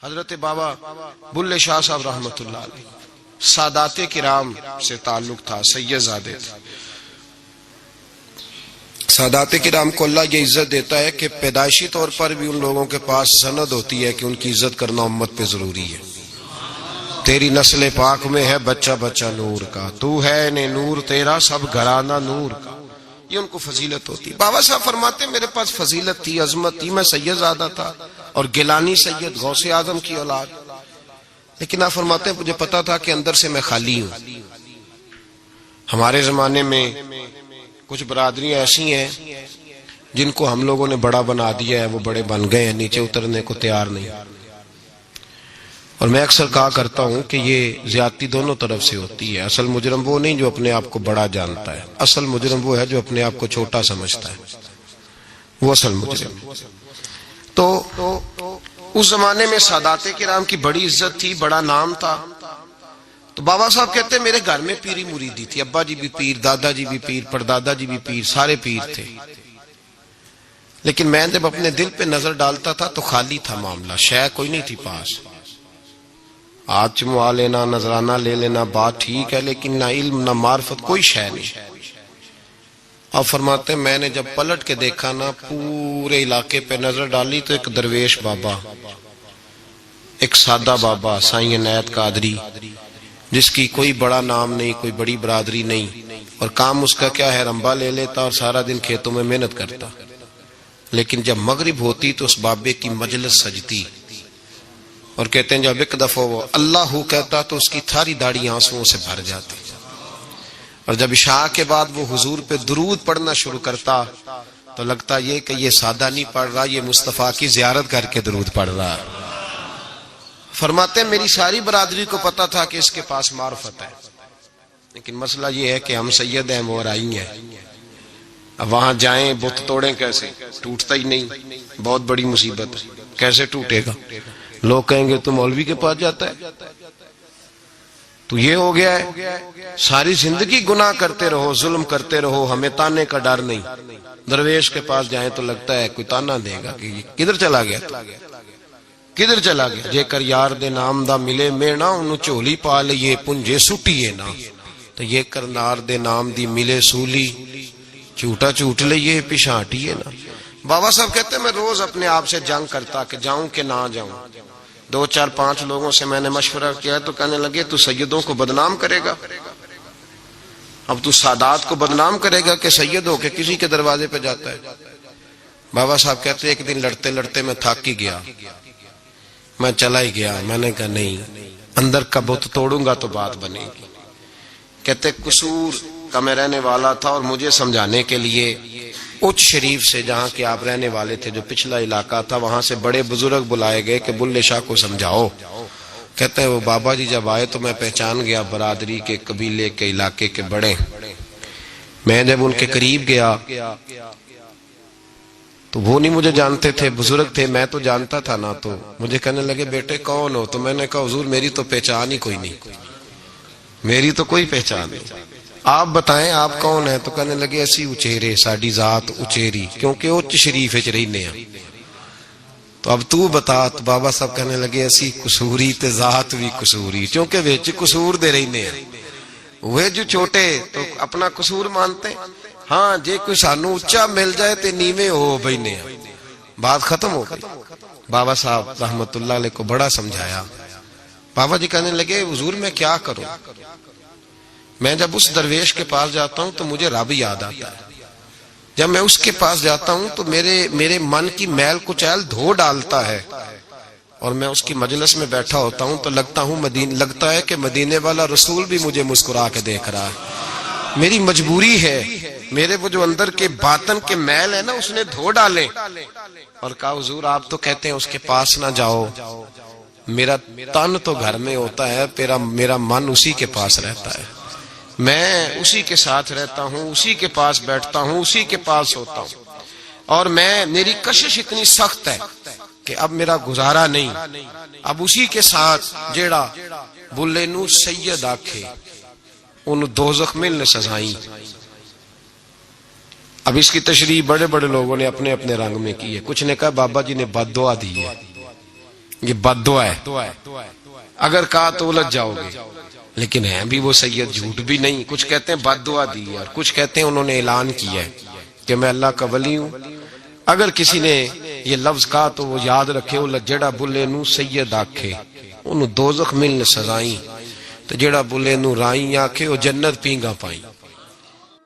حضرت بابا بلے شاہ صاحب رحمۃ اللہ علیہ سادات کرام سے تعلق تھا، سید زادے تھے۔ سادات کرام کو اللہ یہ عزت دیتا ہے کہ پیدائشی طور پر بھی ان لوگوں کے پاس سند ہوتی ہے کہ ان کی عزت کرنا امت پہ ضروری ہے۔ تیری نسل پاک میں ہے بچہ بچہ نور کا، تو ہے نے نور تیرا سب گھرانہ نور کا، یہ ان کو فضیلت ہوتی۔ بابا صاحب فرماتے میرے پاس فضیلت تھی، عظمت تھی، میں سید زادہ تھا اور گیلانی سید غوث اعظم کی اولاد، لیکن آپ فرماتے ہیں مجھے پتا تھا کہ اندر سے میں خالی ہوں۔ ہمارے زمانے میں کچھ برادریاں ایسی ہیں جن کو ہم لوگوں نے بڑا بنا دیا ہے، وہ بڑے بن گئے ہیں، نیچے اترنے کو تیار نہیں۔ اور میں اکثر کہا کرتا ہوں کہ یہ زیادتی دونوں طرف سے ہوتی ہے۔ اصل مجرم وہ نہیں جو اپنے آپ کو بڑا جانتا ہے، اصل مجرم وہ ہے جو اپنے آپ کو چھوٹا سمجھتا ہے، وہ اصل مجرم۔ تو اس زمانے میں سادات کرام کی بڑی عزت تھی، بڑا نام تھا۔ تو بابا صاحب کہتے ہیں میرے گھر میں پیری مریدی تھی، ابا جی بھی پیر، دادا جی بھی پیر، پردادا جی بھی پیر، سارے پیر تھے، لیکن میں جب اپنے دل پہ نظر ڈالتا تھا تو خالی تھا معاملہ، شے کوئی نہیں تھی پاس۔ ہاتھ چموا لینا، نذرانہ لے لینا بات ٹھیک ہے، لیکن نہ علم نہ معرفت، کوئی شے نہیں۔ اب فرماتے ہیں میں نے جب پلٹ کے دیکھا نا، پورے علاقے پہ نظر ڈالی تو ایک درویش بابا، ایک سادہ بابا سائیں عنایت قادری، جس کی کوئی بڑا نام نہیں، کوئی بڑی برادری نہیں، اور کام اس کا کیا ہے، رمبا لے لیتا اور سارا دن کھیتوں میں محنت کرتا، لیکن جب مغرب ہوتی تو اس بابے کی مجلس سجتی، اور کہتے ہیں جب ایک دفعہ وہ اللہ کہتا تو اس کی تھاری داڑھی آنسوؤں سے بھر جاتی، اور جب عشاء کے بعد وہ حضور پہ درود پڑھنا شروع کرتا تو لگتا یہ کہ یہ سادہ نہیں پڑھ رہا، یہ مصطفیٰ کی زیارت کر کے درود پڑھ رہا۔ فرماتے ہیں میری ساری برادری کو پتا تھا کہ اس کے پاس معرفت ہے، لیکن مسئلہ یہ ہے کہ ہم سید ہیں، وہ رائی ہیں، اب وہاں جائیں بت توڑیں کیسے، ٹوٹتا ہی نہیں، بہت بڑی مصیبت ہے، کیسے ٹوٹے گا؟ لوگ کہیں گے تو مولوی کے پاس جاتا ہے، تو یہ ہو گیا ہے ساری زندگی گناہ کرتے رہو، ظلم کرتے رہو، ہمیں تانے کا ڈر نہیں۔ درویش کے پاس جائیں تو لگتا ہے کوئی تانا دے گا کہ یہ کدھر چلا گیا، کدھر چلا گیا۔ جے کر یار دے نام دا ملے مینا، انہوں چولی پا لئیے پنجے سٹیے نا، تو یہ کر نار دے نام دی ملے سولی، چوٹا چوٹ لئیے پشانٹیے نا۔ بابا صاحب کہتے ہیں میں روز اپنے آپ سے جنگ کرتا کہ جاؤں کہ نہ جاؤں۔ 2 4 5 لوگوں سے میں نے مشورہ کیا تو کہنے لگے تو سیدوں کو بدنام کرے گا، اب تو سادات کو بدنام کرے گا کہ سید ہو کے کسی کے دروازے پہ جاتا ہے۔ بابا صاحب کہتے ایک دن لڑتے لڑتے میں تھک ہی گیا، میں چلا ہی گیا، میں نے کہا نہیں، اندر کا بت توڑوں گا تو بات بنے گی۔ کہتے قصور کا میں رہنے والا تھا اور مجھے سمجھانے کے لیے اچ شریف سے، جہاں کے آپ رہنے والے تھے، جو پچھلا علاقہ تھا، وہاں سے بڑے بزرگ بلائے گئے کہ بلے شاہ کو سمجھاؤ۔ کہتے ہیں وہ بابا جی جب آئے تو میں پہچان گیا برادری کے، قبیلے کے، علاقے کے بڑے۔ میں جب ان کے قریب گیا تو وہ نہیں مجھے جانتے تھے، بزرگ تھے، میں تو جانتا تھا نا، تو مجھے کہنے لگے بیٹے کون ہو؟ تو میں نے کہا حضور میری تو پہچان ہی کوئی نہیں، میری تو کوئی پہچان نہیں، آپ بتائیں آپ کون ہیں؟ تو کہنے لگے اسی اچیرے، ساڈی ذات اچیری، کیونکہ اچ شریف وچ رہنے ہیں۔ تو اب تو بتا، تو بابا صاحب کہنے لگے اسی قصوری تے ذات بھی قصوری، کیونکہ وچ قصور دے رہنے ہیں، وہ جو چھوٹے تو اپنا قصور مانتے ہیں، ہاں جے کوئی سانو اچا مل جائے تے نیویں ہو بینے ہیں، بات ختم ہو گئی۔ بابا صاحب رحمت اللہ علیہ کو بڑا سمجھایا۔ بابا جی کہنے لگے حضور میں کیا کروں؟ میں جب اس درویش کے پاس جاتا ہوں تو مجھے رب یاد آتا ہے، جب میں اس کے پاس جاتا ہوں تو میرے من کی میل کچیل دھو ڈالتا ہے، اور میں اس کی مجلس میں بیٹھا ہوتا ہوں تو لگتا ہے کہ مدینے والا رسول بھی مجھے مسکرا کے دیکھ رہا ہے۔ میری مجبوری ہے، میرے وہ جو اندر کے باطن کے میل ہے نا، اس نے دھو ڈالے، اور کہا حضور آپ تو کہتے ہیں اس کے پاس نہ جاؤ، میرا تن تو گھر میں ہوتا ہے، میرا من اسی کے پاس رہتا ہے، میں اسی کے ساتھ رہتا ہوں، اسی کے پاس بیٹھتا ہوں، اسی کے پاس ہوتا ہوں، اور میری کشش اتنی سخت ہے کہ اب میرا گزارا نہیں، اب اسی کے ساتھ جیڑا بلے نو سید آکھے انہوں دوزخ ملنے سزائیں۔ اب اس کی تشریح بڑے بڑے لوگوں نے اپنے اپنے رنگ میں کی ہے، کچھ نے کہا بابا جی نے بد دعا دی ہے، یہ بد دعا ہے، اگر کہا تو الجھ جاؤ گے، لیکن ہیں بھی وہ سید جھوٹ بھی نہیں. کچھ کہتے ہیں بد دعا دی ہے اور کچھ کہتے ہیں انہوں نے اعلان کیا ہے کہ میں اللہ کا ولی ہوں. اگر کسی نے یہ لفظ کہا تو وہ یاد رکھے وہ جڑا بلے نو سید آکھے انہوں دوزخ ملن سزائیں، تو جڑا بلے نو رائیں آکھے وہ جنت پینگا پائیں.